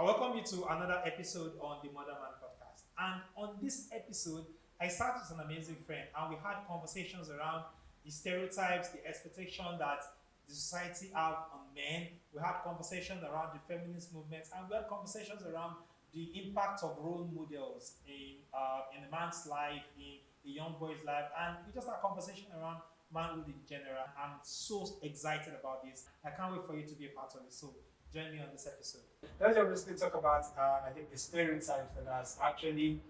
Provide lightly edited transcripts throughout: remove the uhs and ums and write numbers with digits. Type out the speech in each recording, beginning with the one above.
I welcome you to another episode on the Modern Man podcast. And on this episode, I sat with an amazing friend and we had conversations around the stereotypes, the expectation that the society have on men. We had conversations around the feminist movement, and we had conversations around the impact of role models in a man's life, in a young boy's life, and we just had a conversation around manhood in general. I'm so excited about this. I can't wait for you to be a part of it. So join me on this episode. Let's obviously talk about, I think, the stereotypes that has actually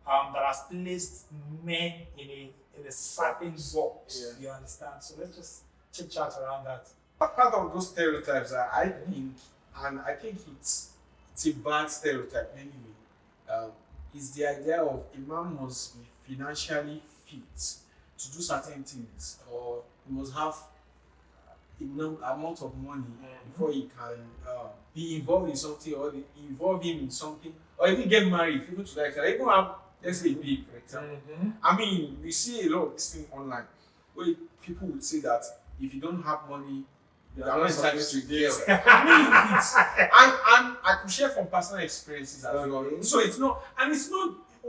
that has placed men in a certain box. You understand? So let's just chit chat around that. Part of those stereotypes are, I think it's a bad stereotype anyway. Is the idea of a man must be financially fit to do certain things, or he must have enough amount of money before he can be involved in something, or involve him in something, or even get married, even to like even have, let's say, a babe, for example. I mean, we see a lot of this thing online where people would say that if you don't have money, you are not entitled to get. I mean, it's and I could share from personal experiences as well. So it's not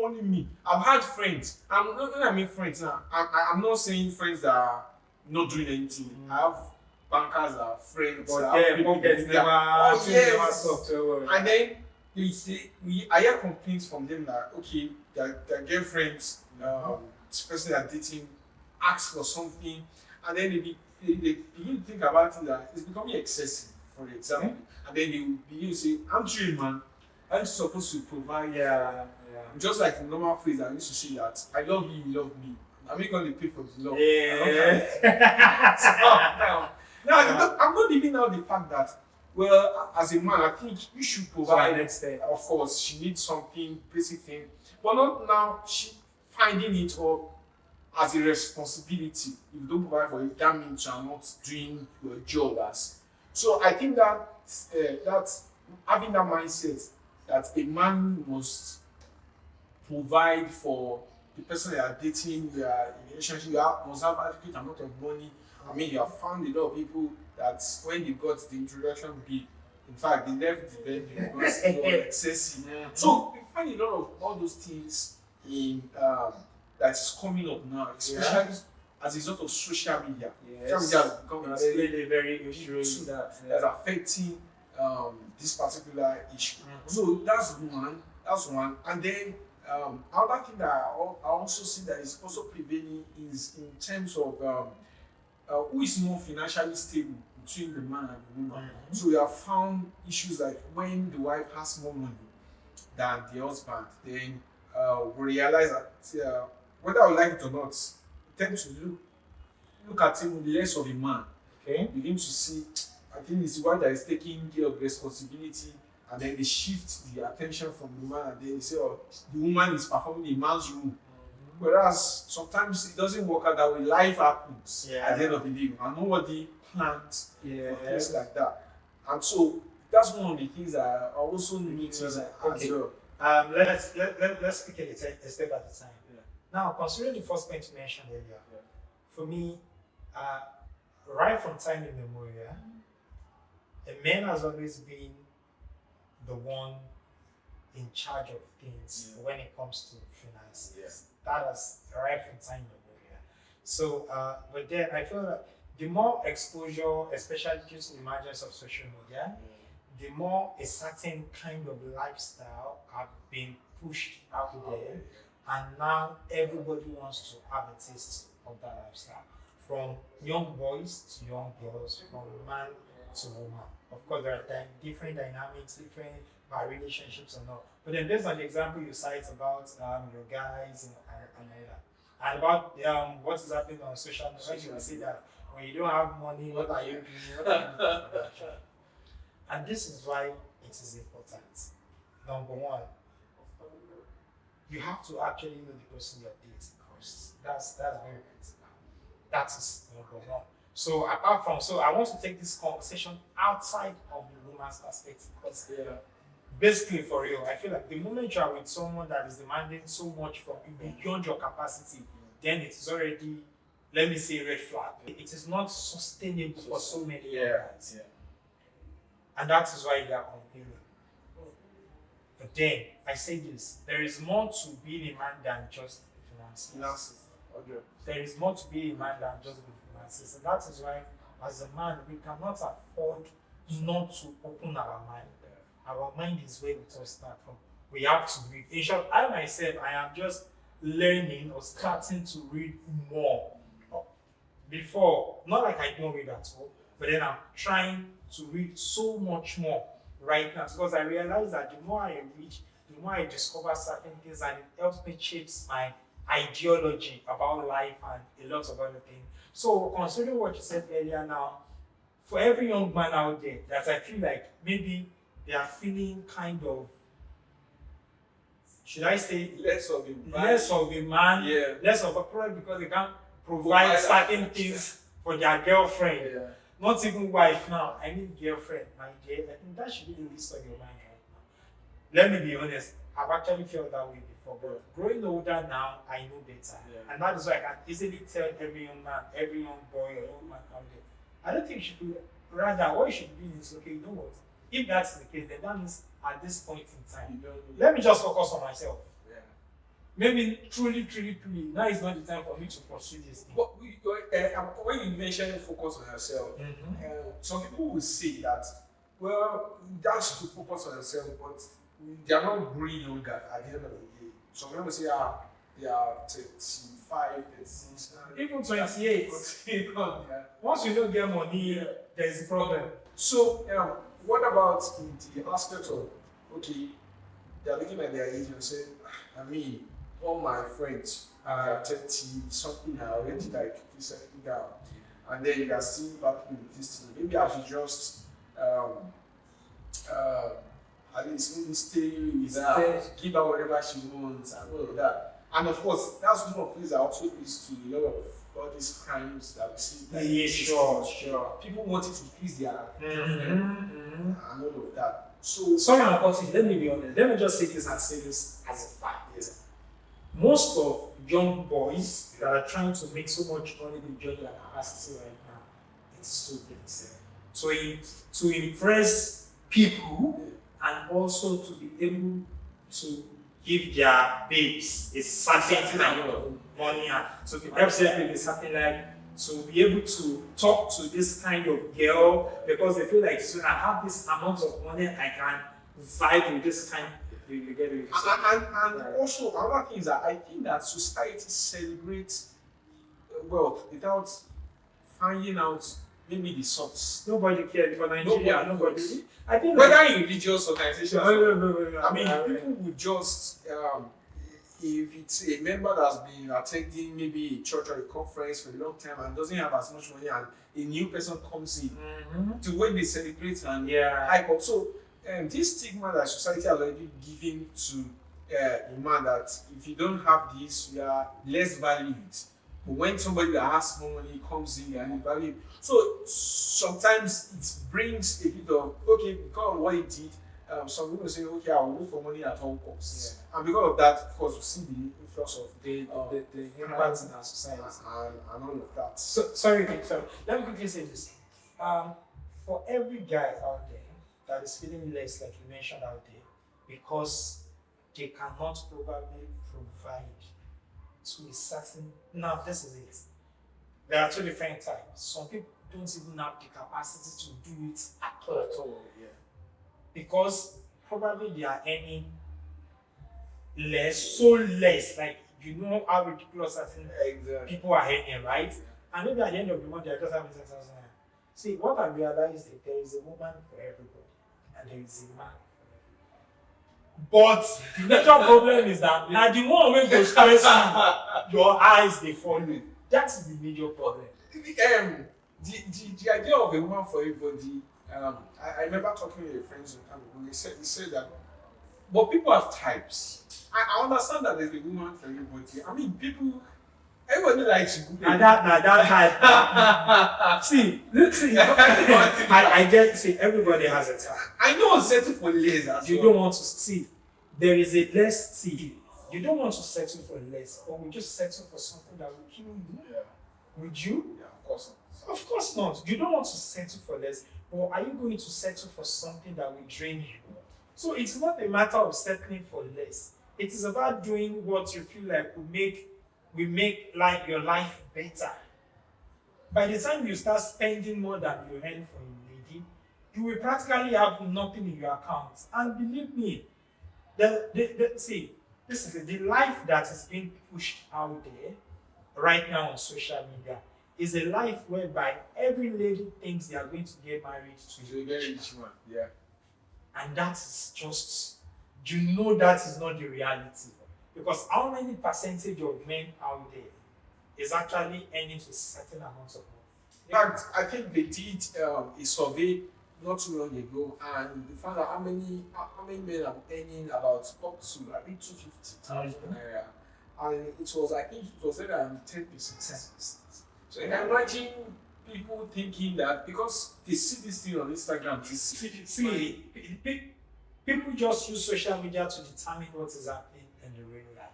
only me. I've had friends. I mean friends now. I'm not saying friends that are not doing anything. I have bankers that are friends. But and then I hear complaints from them that okay, their girlfriends, this person they're dating, ask for something, and then they begin to think about it that it's becoming excessive, for example. And then they will begin to say, I'm trained, man. I'm supposed to provide. Just like the normal phrase I used to say that I love you, you love me. I'm not going to pay for the love. I'm not leaving out the fact that, well, as a man, I think you should provide. Of course, she needs something, basic thing. But not now, she finding it or as a responsibility. If you don't provide for it, that means you are not doing your job as. So I think that having that mindset that a man must provide for the person you are dating, you are in a relationship, must have adequate amount of money. I mean, you have found a lot of people that when they got the introduction bill, in fact, they left the venue because it was excessive. So we find a lot of all those things in that's coming up now, especially as a result of social media. Social media has become very issue that's affecting this particular issue. So that's one. And then another thing that I also see that is also prevailing is in terms of who is more financially stable between the man and the woman. So we have found issues like when the wife has more money than the husband, then we realize that whether I like it or not, we tend to look at him less of a man. Okay. Begin to see, I think it's the wife that is taking care of responsibility, and then they shift the attention from the man, and then they say, oh, the woman is performing a man's role. Whereas sometimes it doesn't work out that way. Life happens at the end of the day, and nobody plans for things like that. And so that's one of the things that I also notice as well. Let's speak a step at a time. Now, considering the first point you mentioned earlier, for me, right from time immemorial, a man has always been the one in charge of things when it comes to finances. That is right from time immemorial. So, but then I feel that the more exposure, especially due to the emergence of social media, the more a certain kind of lifestyle have been pushed out there, and now everybody wants to have a taste of that lifestyle. From young boys to young girls, from man to woman. Of course, there are different dynamics, different relationships and all. But then based on the example you cite about your guys and all that, and about what is happening on social media, you see that when you don't have money, what are you doing? And this is why it is important. Number one, you have to actually know the person you're dating first. That's very critical. That is number one. So apart from, I want to take this conversation outside of the woman's perspective, because basically for real, I feel like the moment you are with someone that is demanding so much from you beyond your capacity, then it is already, let me say, red flag. It is not sustainable for so many guys. And that is why they are complaining. then I say this: there is more to being a man than just finances. Finances. Okay. There is more to being a man than just the finances, and that is why, as a man, we cannot afford not to open our mind. Our mind is where we all start from. We have to read. In short, I myself, I am just learning or starting to read more. Before, not like I don't read at all, but then I'm trying to read so much more right now because I realize that the more I read, the more I discover certain things, and it helps me shape my ideology about life and a lot of other things. So, considering what you said earlier now, for every young man out there that I feel like maybe they are feeling kind of, should I say, Less of a man, Yeah. less of a problem because they can't provide certain things for their girlfriend. Yeah. Not even wife now. I mean girlfriend, my dear. I think that should be the least of your mind right now. Let me be honest. I've actually felt that way before, but growing older now, I know better. Yeah. And that is why I can easily tell every young man, every young boy or young man out there, I don't think you should be, rather what you should be is, okay, you know what? If that's the case, then that means at this point in time, let me just focus on myself. Yeah. Maybe truly, now is not the time for me to pursue this thing. But when you mention focus on yourself, some people will say that, well, that's to focus on yourself, but they are not growing younger at the end of the day. Some people will say, they are 35, 36, even 28. yeah. Once you don't get money, there's a problem. So, what about in the aspect of, okay, they're looking at their age and saying, I mean, all my friends are 30 something are already like this down, and then you are still battling with this thing. Maybe I should just at least maybe stay with her, give her whatever she wants and all of that. And of course, that's one of the things that also leads to a lot of all these crimes that we see. Yeah, sure. People wanting to please their girlfriend and all of that. So sorry about it, let me be honest. Let me just say this and say this as a fact. Yes. Most of young boys that are trying to make so much money in join their capacity right now, it's so big. To impress people and also to be able to give their babes a certain amount of money and to be absolutely a certain like to be able to talk to this kind of girl because they feel like so I have this amount of money I can vibe with this kind. You get it. And also another thing is that I think that society celebrates wealth without finding out maybe the source. Nobody cared for Nigeria. Nobody. I think whether in religious organizations. No. I mean, people would just if it's a member that's been attending maybe a church or a conference for a long time and doesn't have as much money, and a new person comes in, to when they celebrate and hype up. So this stigma that society has already given to a man that if you don't have this, you are less valued. But when somebody that has more money comes in and you value, so sometimes it brings a bit of okay because of what he did. Some people say, okay, I will look for money at all costs. Yeah. And because of that, of course, we see the influx of the impact in our society and all of that. So, sorry, let me quickly say this. For every guy out there that is feeling less, like you mentioned out there, because they cannot probably provide to a certain. Now, this is it. There are two different types. Some people don't even have the capacity to do it at all. Yeah. Because probably they are earning less, so less. Like you know how ridiculous certain people are earning, right? And maybe at the end of the month they are just having 10,000. See, what I realized is that there is a woman for everybody, and there is a man. But the major problem is that now the one way goes stress you, your eyes they follow. That is the major problem. The idea of a woman for everybody. I remember talking with a friend and he said that, but people have types. I understand that there's a woman for everybody. I mean, everybody likes to go. That type. see, I get. See, everybody has a type. I know settle for less. As you don't want to see. There is a less. See, you don't want to settle for less, or we just settle for something that will kill you. Yeah. Would you? Yeah, of course not. Of course not. You don't want to settle for less. Or are you going to settle for something that will drain you? So it's not a matter of settling for less. It is about doing what you feel like will make like your life better. By the time you start spending more than you earn for a lady, you will practically have nothing in your account. And believe me, see, this is the life that is being pushed out there right now on social media is a life whereby every lady thinks they are going to get married to So you get each one. Yeah. and that is just, that is not the reality. Because how many percentage of men out there is actually earning to certain amounts of money? In fact, I think they did a survey not too long ago, and they found out how many men are earning about up to I think 250,000 naira, and it was I think it was around 10%. So you can imagine people thinking that because they see this thing on Instagram, they see People just use social media to determine what is happening in the real life.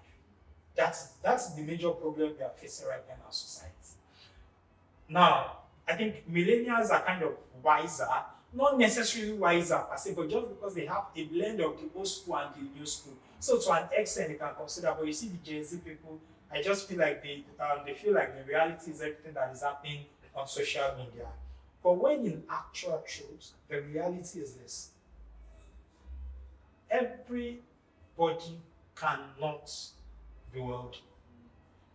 That's the major problem we are facing right now in our society. Now, I think millennials are kind of wiser, not necessarily wiser per se, but just because they have a blend of the old school and the new school. So to an extent, they can consider. But you see, the Gen Z people, I just feel like they feel like the reality is everything that is happening on social media. But when in actual truth, the reality is this: everybody cannot be wealthy.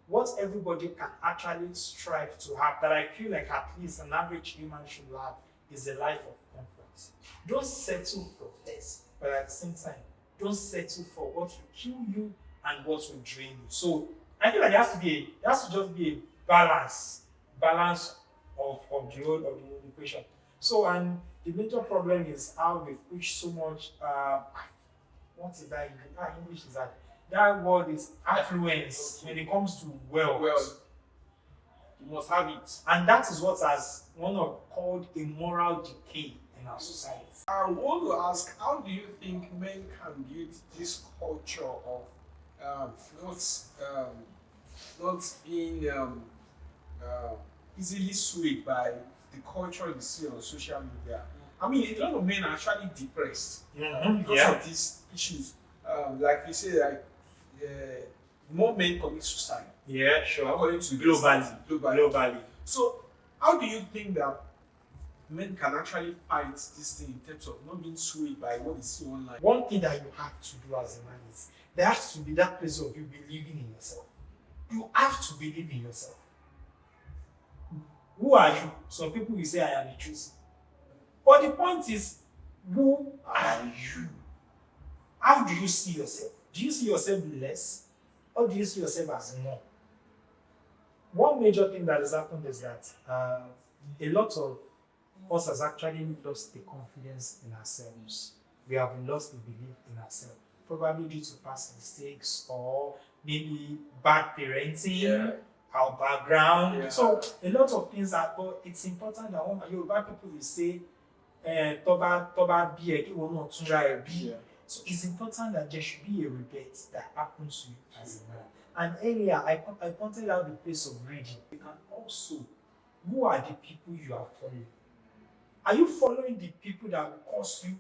What everybody can actually strive to have, that I feel like at least an average human should have, is a life of comfort. Don't settle for less, but at the same time, don't settle for what will kill you and what will drain you. So I feel like there has to just be a balance of the whole equation. So, and the major problem is how we push so much. What is that? English is that. That word is affluence when it comes to wealth. well, you must have it. And that is what has called a moral decay in our society. I want to ask, how do you think men can build this culture of not being easily swayed by the culture you see on social media? I mean, a lot of men are actually depressed because of these issues. Like you say, more men commit suicide. Yeah, sure. According to Globally. So, how do you think that men can actually fight this thing in terms of not being swayed by what they see online? One thing that you have to do as a man is there has to be that place of you believing in yourself. You have to believe in yourself. Who are you? Some people will say, I am the truth. But the point is, who are you? How do you see yourself? Do you see yourself less, or do you see yourself as more? One major thing that has happened is that a lot of us has actually lost the confidence in ourselves. We have lost the belief in ourselves, probably due to past mistakes or maybe bad parenting, our background. Yeah. So a lot of things but it's important that Yoruba people will say, Toba bí ẹ kí wọ́n náà túnra ẹ̀ bí. So it's important that there should be a rebate that happens to you as a man. And earlier, I pointed out the place of reading. You can also, who are the people you are following? Are you following the people that will cause you?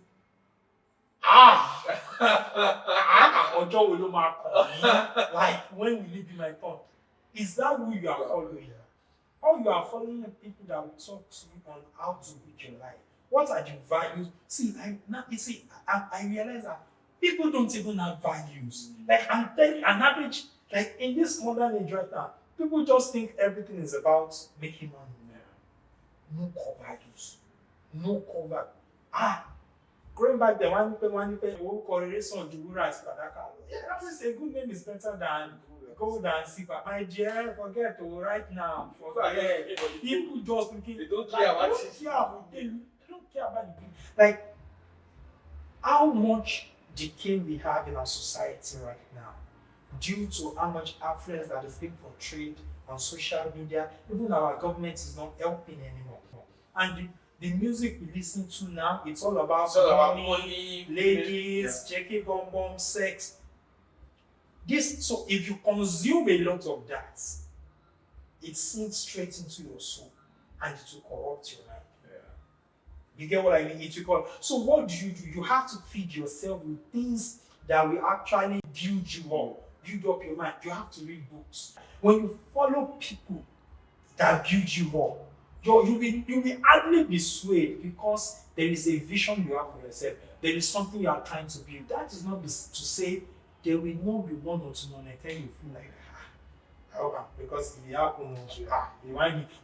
Ọjọ́ wo ló máa kàn mí? Like, when will it be my turn? Is that who you are following? Or you are following the people that will talk to you on how to live your life? What are the values? I realize that people don't even have values. Like, I'm telling an average, like in this modern age right now, people just think everything is about making money. No core values. No core value. Going back there, one who correlation to Wura as Fadaka. Yeah, that is a good name is better than gold and silver. My dear, forget right now. Forget. People just looking. They don't care about it. They don't care about the people. Like, how much decay we have in our society right now due to how much affluence that is being portrayed on social media. Even our government is not helping anymore. And the music we listen to now, it's all about money, ladies, checking bomb, sex. So if you consume a lot of that, it sinks straight into your soul and it will corrupt your mind. You get what I mean? It will come. So what do? You have to feed yourself with things that will actually build you up, build up your mind. You have to read books. When you follow people that build you up, you will hardly be swayed because there is a vision you have for yourself. There is something you are trying to build. That is not to say there will not be one or two moments when you feel like okay, because it happens.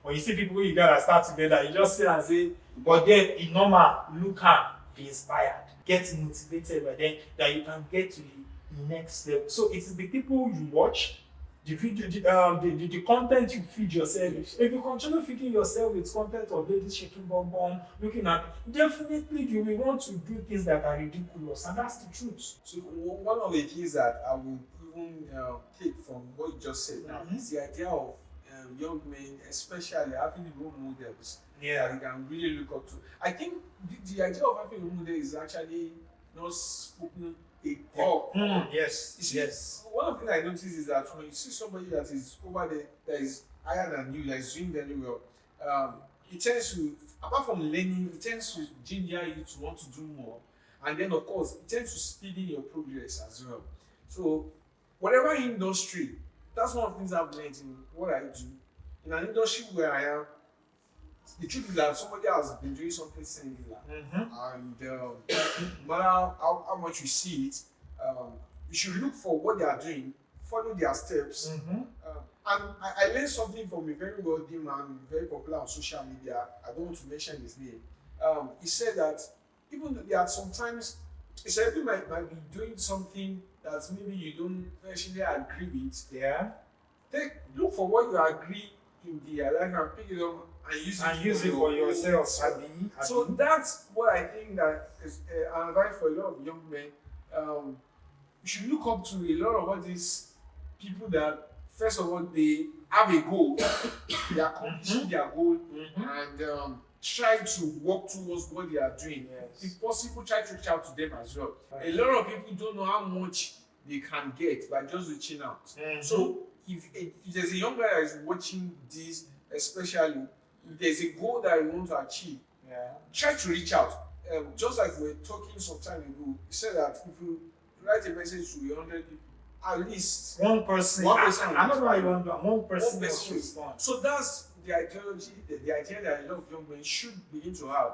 When you see people you gotta start together, you just sit and say, but then in normal, look at, be inspired, get motivated, but then that you can get to the next level. So it is the people you watch, the video, the content you feed yourself. If you continue feeding yourself with content of ladies shaking bomb bomb, looking at, definitely you will want to do things that are ridiculous, and that's the truth. So one of the things that I would even take from what you just said now is the idea of young men, especially having role models that you can really look up to. I think the idea of having a role model is actually not spoken. Yes. You see, one of the things I notice is that when you see somebody that is over there, that is higher than you, that is doing very well, it tends to, apart from learning, it tends to ginger you to want to do more. And then, of course, it tends to speed in your progress as well. So, whatever industry, that's one of the things I've learned in what I do. In an industry where I am, the truth is that somebody has been doing something similar, and no matter how much you see it, you should look for what they are doing, follow their steps. And I learned something from a very wealthy man, very popular on social media. I don't want to mention his name. He said that even though there are sometimes, he said you might be doing something that maybe you don't actually agree with. Yeah. Look for what you agree in their life and pick it up and use it for yourself. So that's what I think that is an advice for a lot of young men. You should look up to a lot of all these people that, first of all, they have a goal, they are accomplishing their goal, and try to work towards what they are doing. If possible, try to reach out to them as well. A lot of people don't know how much they can get by just reaching out. So if there's a young guy that is watching this, especially if there's a goal that you want to achieve, try to reach out. Just like we were talking some time ago, he said that if you write a message to 100 people, at least one person. I don't know how you want to do. One person will respond. So that's the ideology, the idea that a lot of young men should begin to have,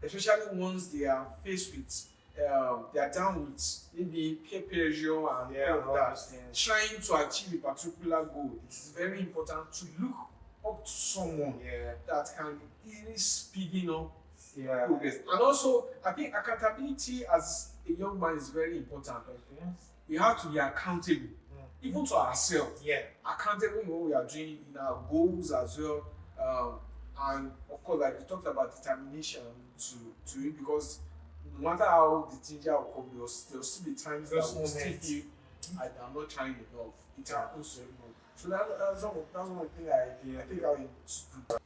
especially once they are faced with, they are down with maybe peer pressure and all of that, trying to achieve a particular goal. It's very important to look up to someone that can easily speed up progress. And also, I think accountability as a young man is very important. We have to be accountable, even to ourselves. Accountable in what we are doing, in our goals as well. And of course, like we talked about determination to it, because no matter how the danger will come, there'll still be times that will still feel I'm not trying enough. It happens to everyone. So that's one thing I think I will.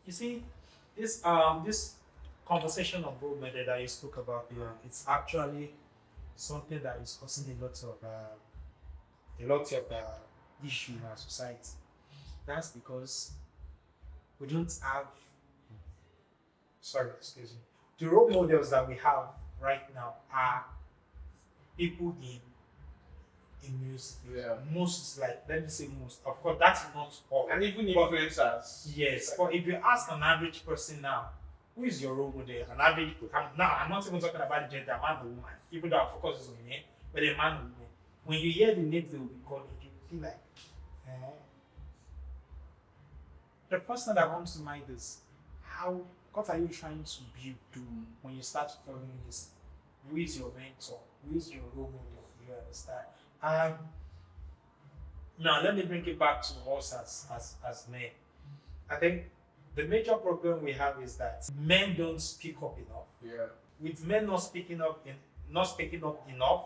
You see, this conversation of role model that you spoke about, it's actually something that is causing a lot of issue in our society. That's because we don't have. The role models that we have right now are people in music. Most, like, let me say most. Of course, that's not all. And even influencers. Yes, but if you ask an average person now, who is your role model? An average. I'm not even talking about the gender, man or woman. Even though our focus is on men, but a man or woman. When you hear the names they will be calling, you feel like, The first thing that comes to mind is what are you trying to build when you start following this? Who is your mentor? Who is your role model? You understand? Now let me bring it back to us as men. I think the major problem we have is that men don't speak up enough. With men not speaking up enough,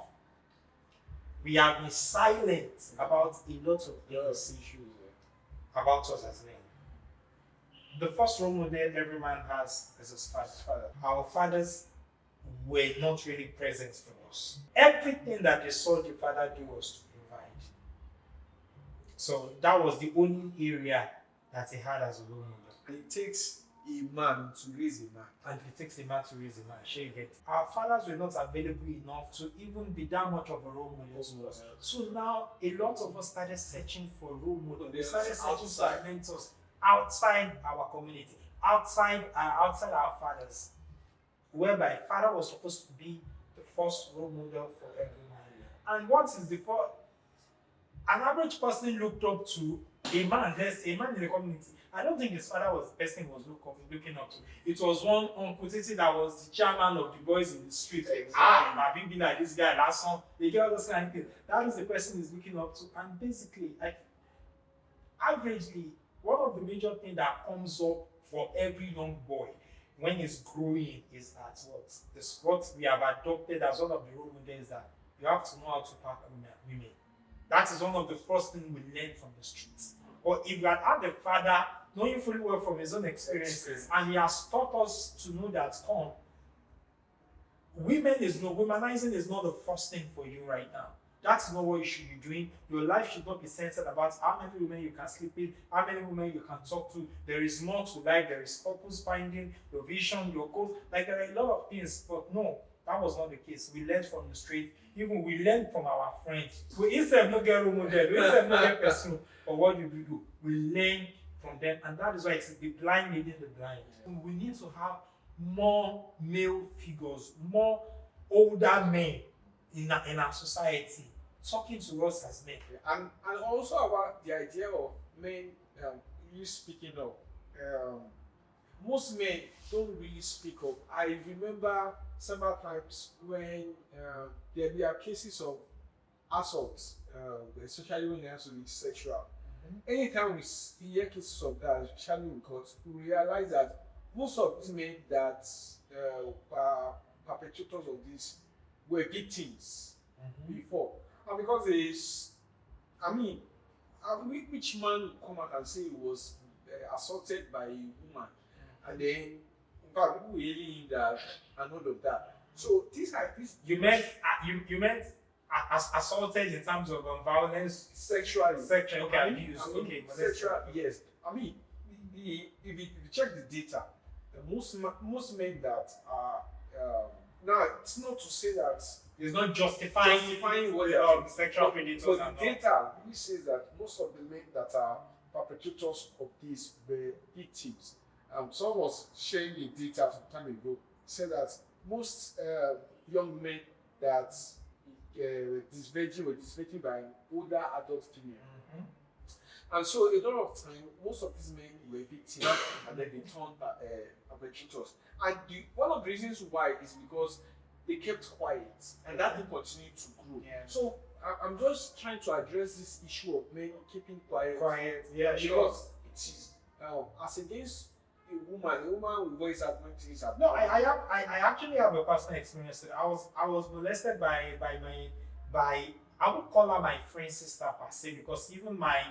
we have been silent about a lot of these issues about us as men. The first role model every man has is his father. Our fathers were not really present for us. Everything that they saw the father do was to provide. So that was the only area that he had as a role model. It takes a man to raise a man. And it takes a man to raise a man. Sure, you get. Our fathers were not available enough to even be that much of a role model to us. So now a lot of us started searching for role models. We started searching for mentors outside our community, outside our fathers, whereby father was supposed to be the first role model for everyone. And what is the first? An average person looked up to a man in the community. I don't think his father was the person he was looking up to. It was one uncle that was the chairman of the boys in the street. I've been like this guy last song. They get all those kind of things. That is the person he's looking up to. And basically, averagely, one of the major things that comes up for every young boy when he's growing is that what we have adopted as one of the role models is that you have to know how to pack women. That is one of the first things we learn from the streets. Or if you had the father knowing fully well from his own experiences, and he has taught us to know that womanizing is not the first thing for you right now. That's not what you should be doing. Your life should not be centered about how many women you can sleep with, how many women you can talk to. There is more to life. There is purpose finding, your vision, your goals. Like there are a lot of things, but no, that was not the case. We learned from the street. Even we learned from our friends. We instead not get role model, we instead not get person. But what do we do? We learn from them, and that is why it's the blind leading the blind. We need to have more male figures, more older men in our society talking to us as men. And also about the idea of men, you speaking up. Most men don't really speak up. I remember several times when there were cases of assault, especially when it has to be sexual. Anytime we hear cases of that, especially in court, we realize that most of these men that are perpetrators of this were victims before. And because which man would come out and say he was assaulted by a woman, and then, in fact, people really that and all of that. So these are these. You meant assaulted in terms of violence, sexual abuse. Okay, sexual. Yes, if you check the data, most men that are now, it's not to say that it's not justifying what the sexual predators are. But the data really says that most of the men that are perpetrators of this were victims. Someone was sharing the data some time ago, said that most young men that were disvirgin by an older adult female. And so a lot of time, most of these men were victims and then they turned perpetrators. And one of the reasons why is because they kept quiet and that thing continued to grow. Yeah. So I'm just trying to address this issue of men keeping quiet. Yeah, because it is as against a woman will voice out when things happen. No, I actually have a personal experience. I was molested by I would call her my friend sister per se, because even my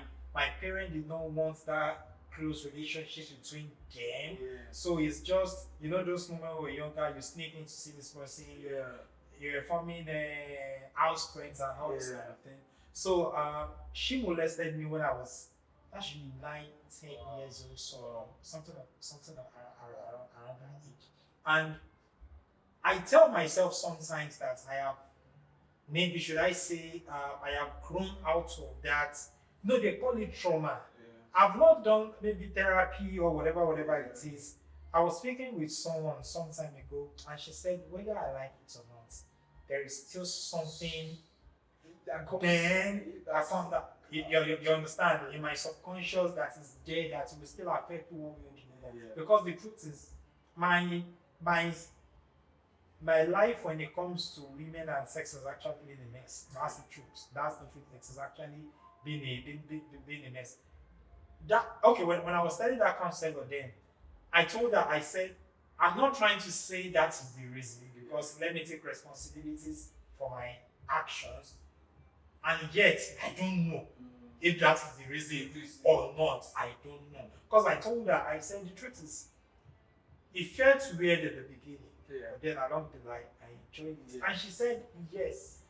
parent did not want that close relationship between them. Yeah. So it's just, those moments when you're younger, you sneak in to see this person, you're forming house friends and all this kind of thing. So she molested me when I was actually 9, 10 years old, so something around that age. And I tell myself sometimes that I have, maybe should I say, I have grown out of that. They call it trauma. I've not done maybe therapy or whatever it is. I was speaking with someone some time ago, and she said, whether I like it or not, there is still something you understand, in my subconscious that is there that will still affect one way or the other. Because the truth is, my life when it comes to women and sex has actually been a mess. That's the truth. It has actually been a mess. When I was studying that counselor then, I told her, I said, I'm not trying to say that is the reason, because let me take responsibilities for my actions, and yet I don't know if that is the reason or not. I don't know. Because I told her, I said, the truth is, it felt weird at the beginning, but then along the line, I enjoyed it. And she said, yes.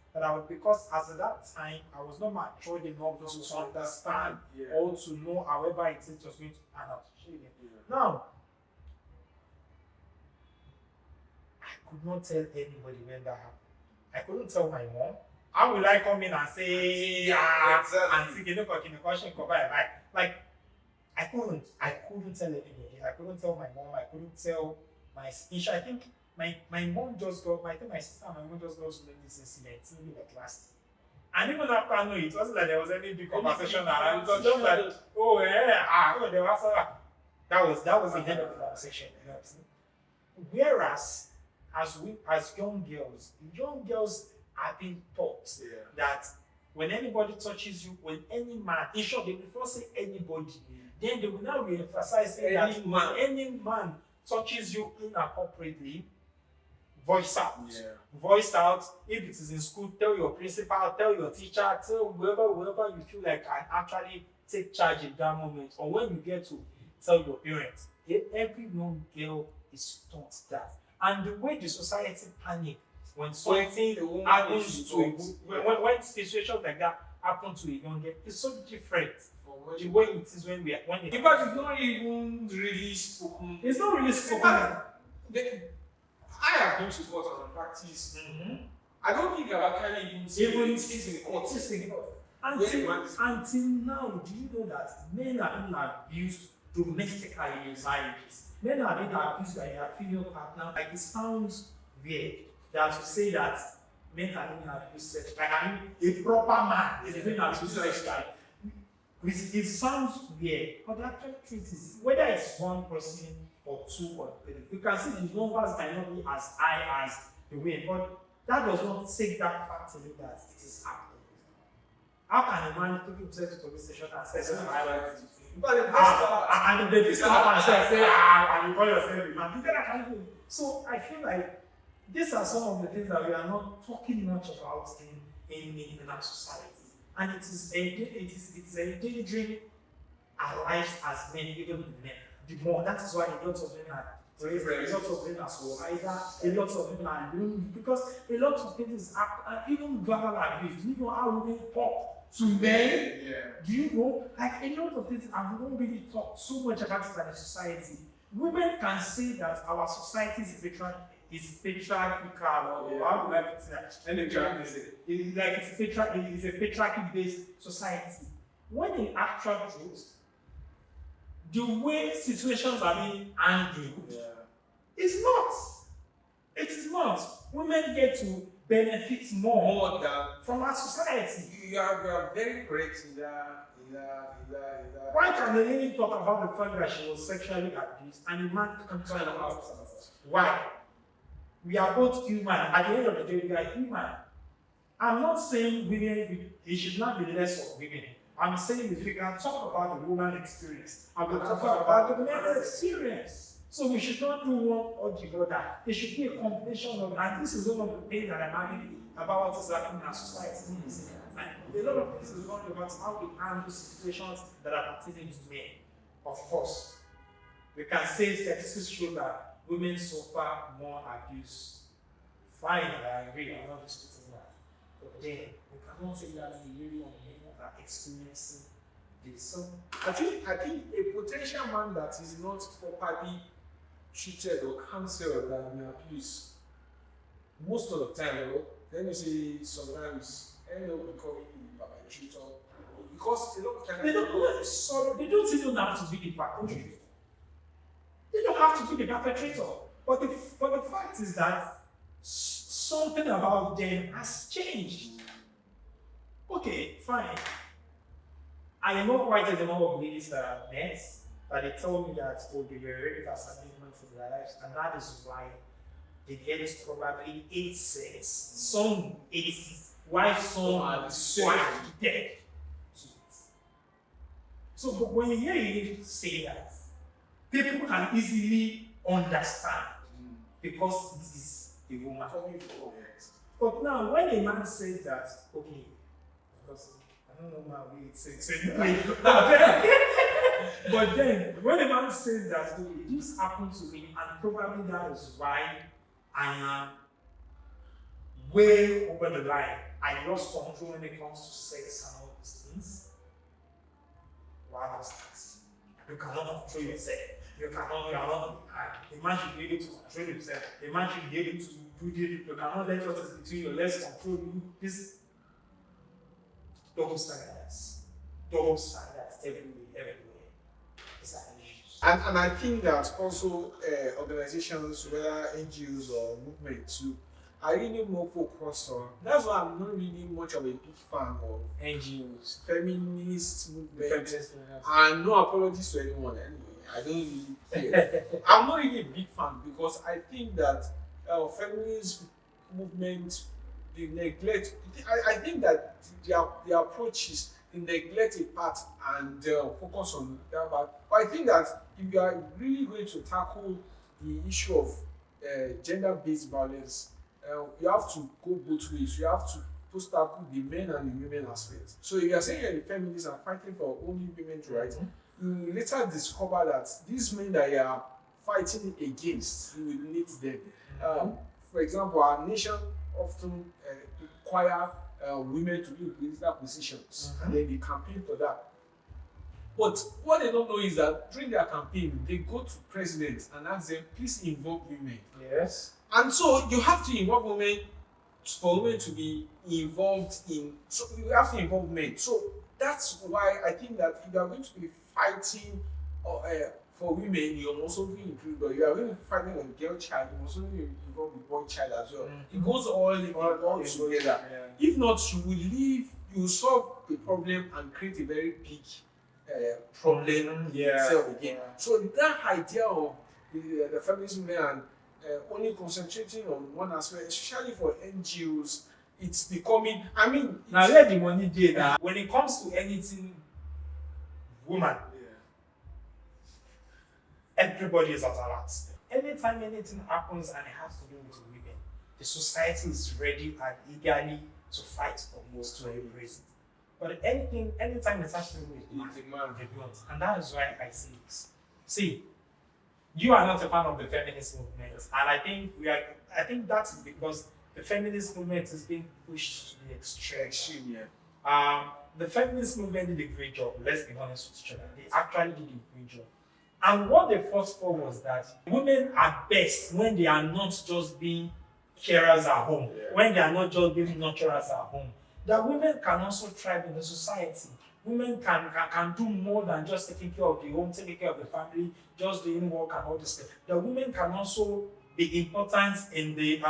Because as at that time, I was not matured enough to understand or to know however it is just going to pan out. Now, could not tell anybody when that happened. I couldn't tell my mom. How will I come in and say, and see, like, I couldn't tell anybody. I couldn't tell my mom. I couldn't tell my sister. I think my mom just got, I think my sister and my mom just got to know this incident maybe like last year. And even after I know it wasn't like there was any big conversation around. It was just like, oh yeah, there was that was the end of the conversation. You know what I'm saying? Whereas as young girls are being taught that when anybody touches you, when any man, in short, they will first say anybody, then they will now re-emphasize that when any man touches you inappropriately, voice out. Voice out. If it is in school, tell your principal, tell your teacher, tell whoever you feel like can actually take charge in that moment. Or when you get to tell your parents, every young girl is taught that. And the way the society panic when something happens to when situations like that happen to a young girl, it's so different from the way it is when it. In fact, it's not even really spoken. It's not really spoken. I have been to court and practice. I don't think I've actually even seen it in court. Until now, do you know that men are being abused domestically in marriages? Men are being abused by their female partner. Like, it sounds weird that to say that men are being abused sexually. Like, I mean, a proper man is being abused sexually. It sounds weird, but the actual truth is, whether it's one person or two or three, you can see the numbers might not be as high as the way, but that does not take that fact to that it is happening. How can a man take himself to the police station and say, and the police come and say, and you call yourself a man? So I feel like these are some of the things that we are not talking much about in our society. And it is a daily dream our lives as men, even men. The more, that is why a lot of men are raised, a lot of men are suicidal, a lot of men are lonely, because a lot of things are even verbal abuse. Do you know how women talk to men? Do you know? Like, a lot of things, and we don't really talk so much about it as a society. Women can say that our society is patriarchal, or how do I put that? It's a patriarchy-based society. When in actual truth, the way situations are being handled is not. It is not. Women get to benefit more than from our society. You are very correct in that. Why can the lady talk about the fact that she was sexually abused and the man can't talk about it? Why? We are both human. At the end of the day, we are human. I'm not saying women, it should not be less of women. I'm saying if we can talk about the woman experience, and we can talk about the men's experience. So we should not do one or the other. It should be a combination of, and this is one of the things that I'm having about what is happening in our society. A lot of things is not about how we handle situations that are pertaining to men. Of course, we can say statistics show that women suffer more abuse. Fine, I agree, I'm not disputing that. But then, we cannot say that the area of men are experiencing this. So, I think a potential man that is not properly treated or counseled that may abuse, most of the time, let me say sometimes end up becoming a perpetrator. Because a lot of times they don't even have to be the perpetrator. They don't have to be the perpetrator. But the fact is that something about them has changed. Okay, fine. I am not quite the number of ladies that I've met, but they told me that they were raped as an element in their lives, and that is why they get probably 8 sex. Some 8, why some are so dead. So, but when you hear you say that, people can easily understand because it is a woman. But now, when a man says that, okay, because I don't know my way it says but then, when a man says that, okay, this happened to me, and probably that is why I am way over the line. I lost control when it comes to sex and all these things. Why does that? You cannot control yourself. You cannot, a man should be able to control himself. A man should be able to do this. You cannot let others between your legs control you. This is double standards. Double standards everywhere. It's an issue. And I think that also organizations, whether NGOs or movements too, are really more focused on. That's why I'm not really much of a big fan of NGOs, feminist movement, and no apologies to anyone anyway. I don't really care. I'm not really a big fan because I think that feminist movement, they neglect. I think that their approach is they neglect a part and focus on that part. But I think that if you are really going to tackle the issue of gender-based violence, you have to go both ways. You have to first tackle the men and the women aspect. So if you are saying you're a feminist and fighting for only women's rights, you later discover that these men that you are fighting against, you will need them. For example, our nation often require women to be in political positions, and then they campaign for that. But what they don't know is that during their campaign, they go to presidents and ask them, please involve women. Yes. And so you have to involve women for women to be involved in. So you have to involve men. So that's why I think that if you are going to be fighting for women, you must also be included. But you are going to be fighting on girl child, you must also be involved with boy child as well. It goes all together. Yeah. If not, you will leave. You will solve a problem and create a very big problem itself again. Yeah. So that idea of the feminist movement and only concentrating on one aspect, especially for NGOs, it's becoming. I mean, now let the money do that. When it comes to anything, woman, everybody is at alert. Anytime anything happens and it has to do with women, the society is ready and eagerly to fight for most to embrace it. But anytime it has to do with man, they don't. And that is why I see this. See, you are not a fan of the feminist movement, and I think that is because the feminist movement is being pushed to the extreme. Yeah. The feminist movement did a great job. Let's be honest with each other. They actually did a great job. And what they fought for was that women are best when they are not just being carers at home, when they are not just being nurturers at home. That women can also thrive in the society. Women can do more than just taking care of the home, taking care of the family, just doing work and all this stuff. The women can also be important in the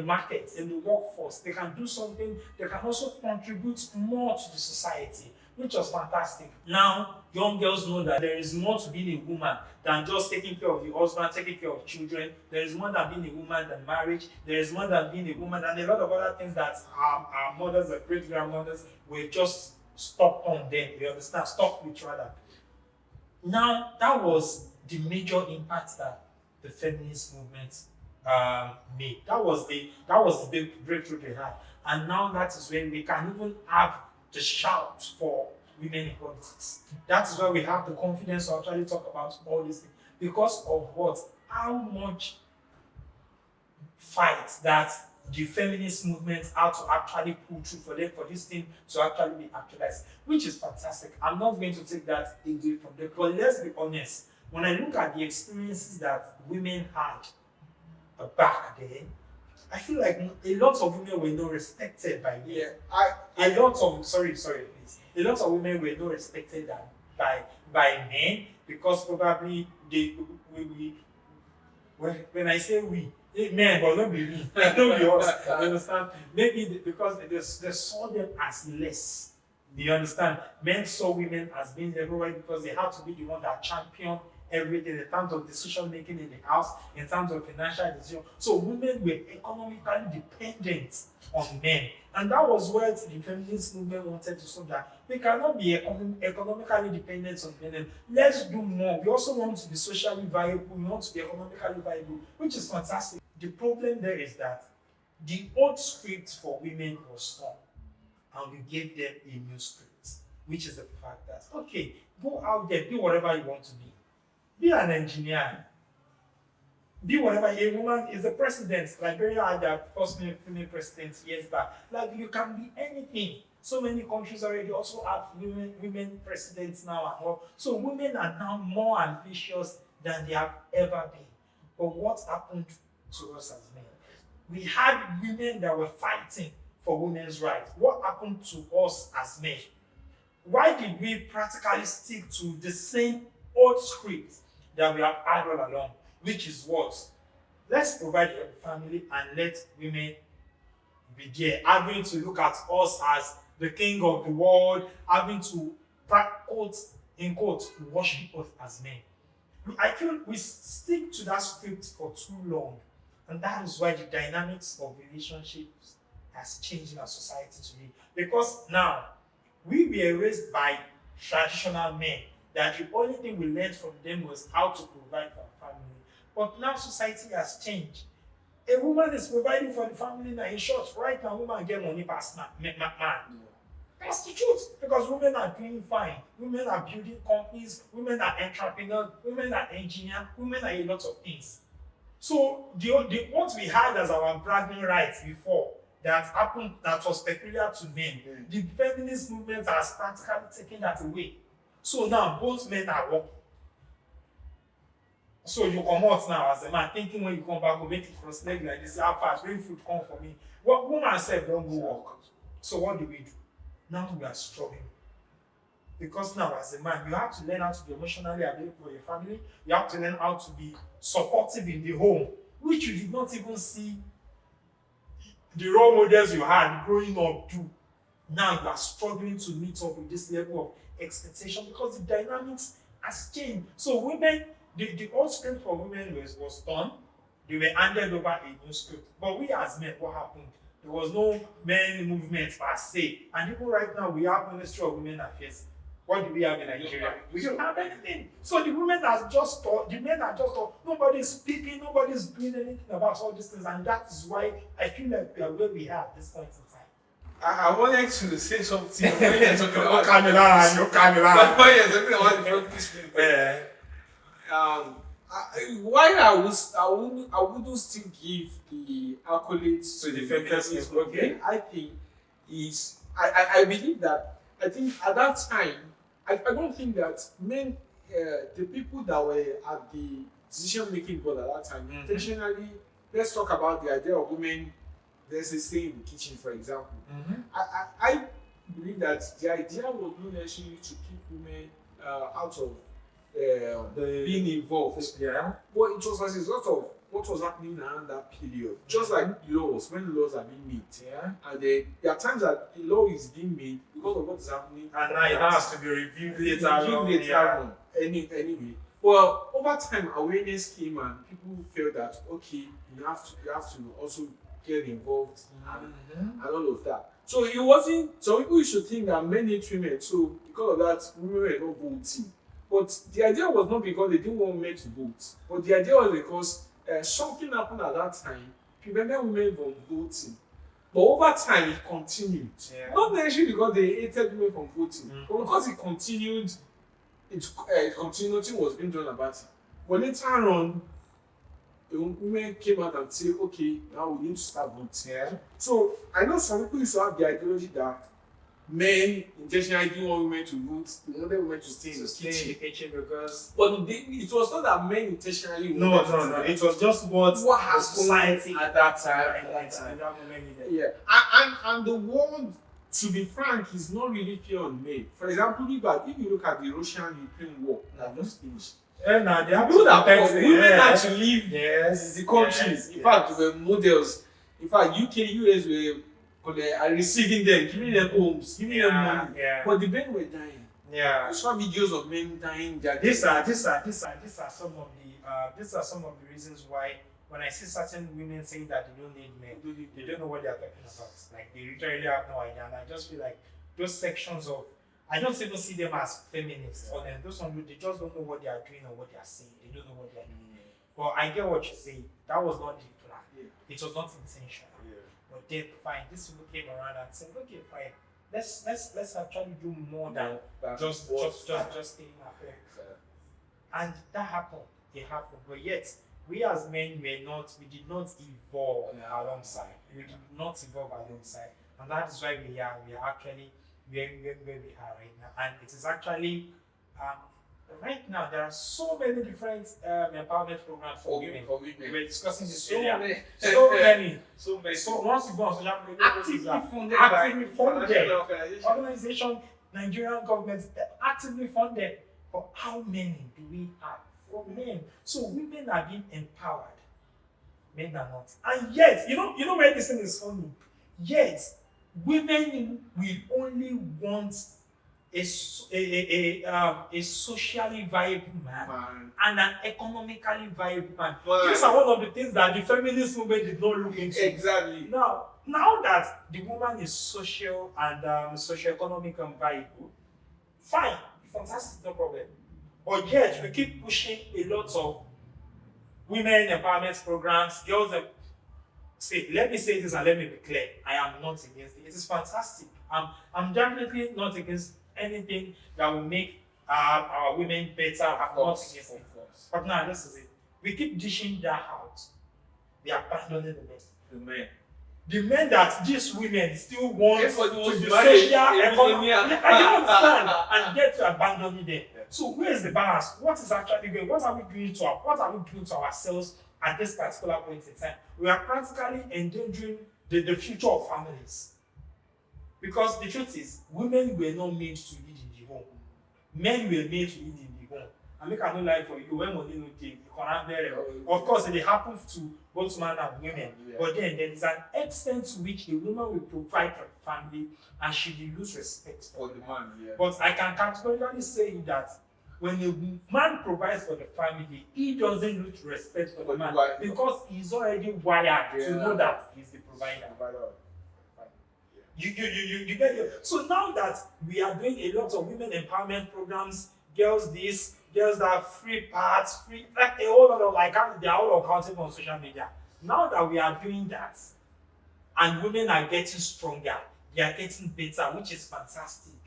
market, in the workforce. They can do something. They can also contribute more to the society, which was fantastic. Now, young girls know that there is more to being a woman than just taking care of the husband, taking care of children. There is more than being a woman than marriage. There is more than being a woman and a lot of other things that our mothers and great-grandmothers were just stuck on them. You understand? Stuck with rather. Now, that was the major impact that the feminist movement made. That was the big breakthrough they had. And now that is when we can even have the shout for women in politics. That is why we have the confidence to actually talk about all these things. Because of what? How much fight that the feminist movement had to actually pull through for them, for this thing to actually be actualized, which is fantastic. I'm not going to take that away from them, but let's be honest. When I look at the experiences that women had back then, I feel like a lot of women were not respected by men. A lot of women were not respected by men because probably when I say we, men, but not be me, not be us. You understand? Maybe because they saw them as less. Do you understand? Men saw women as being everywhere because they had to be the one that championed everything in terms of decision making in the house, in terms of financial decision. So women were economically dependent on men. And that was where the feminist movement wanted to solve that. We cannot be economically dependent on men. Let's do more. We also want to be socially viable. We want to be economically viable, which is fantastic. The problem there is that the old script for women was torn, and we gave them a new script, which is the fact that, okay, go out there, be whatever you want to be. Be an engineer. Be whatever. A woman is the president. Liberia had their first female president years back. Like, you can be anything. So many countries already also have women presidents now and all. So women are now more ambitious than they have ever been. But what happened to us as men? We had women that were fighting for women's rights. What happened to us as men? Why did we practically stick to the same old script that we have had all along? Which is what? Let's provide for the family and let women be there, having to look at us as the king of the world, having to, quote, in quote, worship us as men. I feel we stick to that script for too long, and that is why the dynamics of relationships has changed in our society today. Because now we were raised by traditional men that the only thing we learned from them was how to provide for our family. But now society has changed. A woman is providing for the family now. In short, right now, women get money past man. That's the truth. Because women are doing fine. Women are building companies. Women are entrepreneurs. Women are engineers. Women are a lot of things. So what we had as our bragging rights before that happened, that was peculiar to men, the feminist movement has practically taken that away. So now both men are working. So you come out now as a man, thinking when you come back, go make it cross leg like this, how fast, bring food come for me. What woman said, don't go work. So what do we do? Now we are struggling. Because now as a man, you have to learn how to be emotionally available for your family. You have to learn how to be supportive in the home, which you did not even see the role models you had growing up do. Now you are struggling to meet up with this level of expectation because the dynamics has changed. So women, the old script for women was done. They were handed over a new script. But we as men, what happened? There was no men movement per se. And even right now, we have Ministry of Women Affairs. What do we have in Nigeria? We don't have anything. So the women are just taught, the men are just taught, nobody's speaking, nobody's doing anything about all these things. And that is why I feel like we are where we are at this point in time. I wanted to say something when you're talking about Camila. when you're talking about the feminist movement. Why I wouldn't still give the accolades to the feminist movement. Okay. I think is I believe that I think at that time I don't think that men the people that were at the decision making board at that time intentionally, let's talk about the idea of women. There's a say in the kitchen, for example. I believe that the idea was not necessarily to keep women out of being involved. Yeah. But it was as a result of what was happening around that period. Just like laws, when laws are being made. Yeah. And there are times that a law is being made because of what is happening. And now it has to be reviewed later on. Anyway. Well, over time, awareness came and people felt that, okay, you have to also get involved and all of that. So it wasn't, so people used to think that men hate women, so because of that, women were not voting. But the idea was not because they didn't want men to vote, but the idea was because something happened at that time, prevented women from voting. But over time, it continued. Yeah. Not necessarily because they hated women from voting, but because it continued, nothing was being done about it. But later on, women came out and said, okay, now we need to start voting. Yeah. So I know some people used to have the ideology that men intentionally didn't want women to vote, they wanted women to stay in the kitchen because. But it was not that men intentionally No. It was just what has society at that time. Yeah. And the world, to be frank, is not really fair on men. For example, if you look at the Russian-Ukraine war that just finished. Yeah, now they have people that women had to leave the countries. In fact, they were models. In fact, UK, US are receiving them, giving them homes, giving them money. Yeah. But the men were dying. Yeah. I saw videos of men dying. These are some of the reasons why when I see certain women saying that they don't need men, they don't know what they are talking about. Like they literally have no idea. And I just feel like those sections of, I don't even see them as feminists. Or those ones, they just don't know what they are doing or what they are saying. They don't know what they are doing. But I get what you say. That was not the plan. Yeah. It was not intentional. Yeah. But then, fine. These people came around and said, "Okay, fine. Let's actually do more than just staying at home." And that happened. It happened. But yet, we as men we did not evolve alongside. We did not evolve alongside, and that is why we are actually where we are right now. And it is actually right now there are so many different empowerment programs for women. We were discussing this So earlier. many. So many. So many. So once you go on social media, Actively funded actively by funded international organizations. organization, Nigerian government, they're actively funded. But how many do we have for men? So women are being empowered, men are not. And yet, you know where this thing is funny. Yet, women will only want a socially viable man and an economically viable man. These are one of the things that the feminist movement did not look into. Exactly. Now that the woman is social and socio-economic and viable, fine, fantastic, no problem. But yet we keep pushing a lot of women empowerment programs, girls. Let me say this and let me be clear. I am not against it. It is fantastic. I'm definitely not against anything that will make our women better. I'm not against it. But now this is it. We keep dishing that out. We are abandoning the men. The men that these women still want to be social economy. I don't understand and get to abandon them. Yeah. So where is the balance? What is actually going? What are we doing to ourselves at this particular point in time? We are practically endangering the future of families. Because the truth is, women were not made to lead in the home. Men were made to lead in the home. And make a no lie for you, when money no take, you can't bear it. Of course, it happens to both men and women. Yeah. But then there is an extent to which a woman will provide for the family and she will lose respect for the man. Yeah. But I can categorically say that when a man provides for the family, he doesn't lose respect for the man because he's already wired to know that he's the provider. You get it? So now that we are doing a lot of women empowerment programs, girls this, girls that, free parts, free, like a whole lot of, like, they are all accountable on social media. Now that we are doing that, and women are getting stronger, they are getting better, which is fantastic.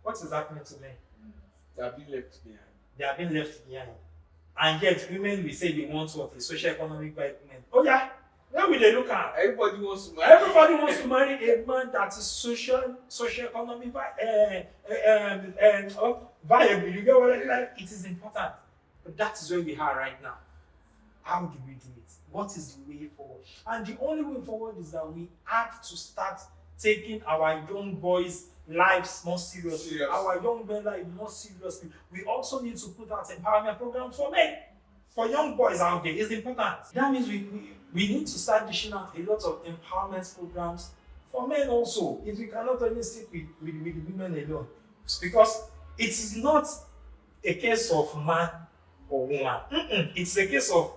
What is happening to them? They are being left behind. They are being left behind. And yet, women will say they want what? A socio-economic white woman. Oh yeah? Where will they look at? Everybody wants to marry. Everybody wants to marry a man that is socio-economic viable. You get what I mean? Like, it is important. But that is where we are right now. How do we do it? What is the way forward? And the only way forward is that we have to start taking our young boys' lives more seriously. Our young men lives more seriously. We also need to put out empowerment programs for men. For young boys out there, it's important. That means we need to start dishing out a lot of empowerment programs for men also. If we cannot only stick with the women alone. Because it is not a case of man or woman. It's a case of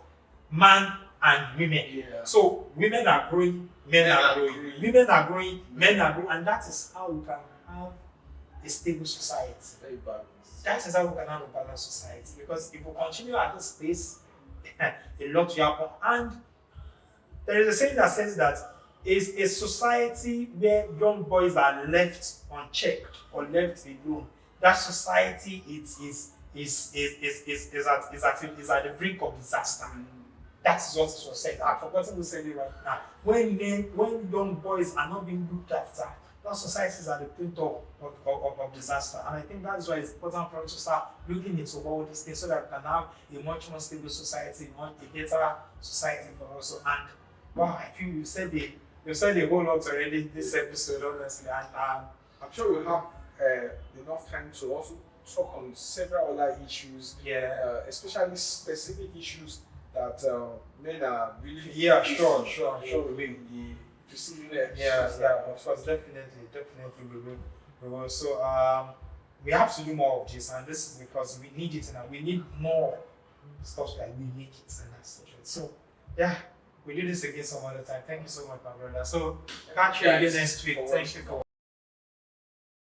man and women. Yeah. So women are growing, men are growing. Women are growing, men are growing. And that is how we can have a stable society. Very balanced. That is how we can have a balanced society. Because if we continue at this pace, a lot will happen. And there is a saying that says that is a society where young boys are left unchecked or left alone. That society is at the brink of disaster. That is what it was said. I've forgotten who said it right now. When young boys are not being looked after, that society is at the point of disaster. And I think that is why it's important for us to start looking into all these things so that we can have a much more stable society, a better society for us. And wow, I feel you said a whole lot already in this episode, honestly. And I'm sure we'll have enough time to also talk on several other issues, especially specific issues that men are really sure will be the preceding of course, definitely we will. So we have to do more of this, and this is because we need it now. We need more stuff like we make it and that's it. So yeah, we do this again some other time. Thank you so much, my brother. So catch you again next week. Thank you for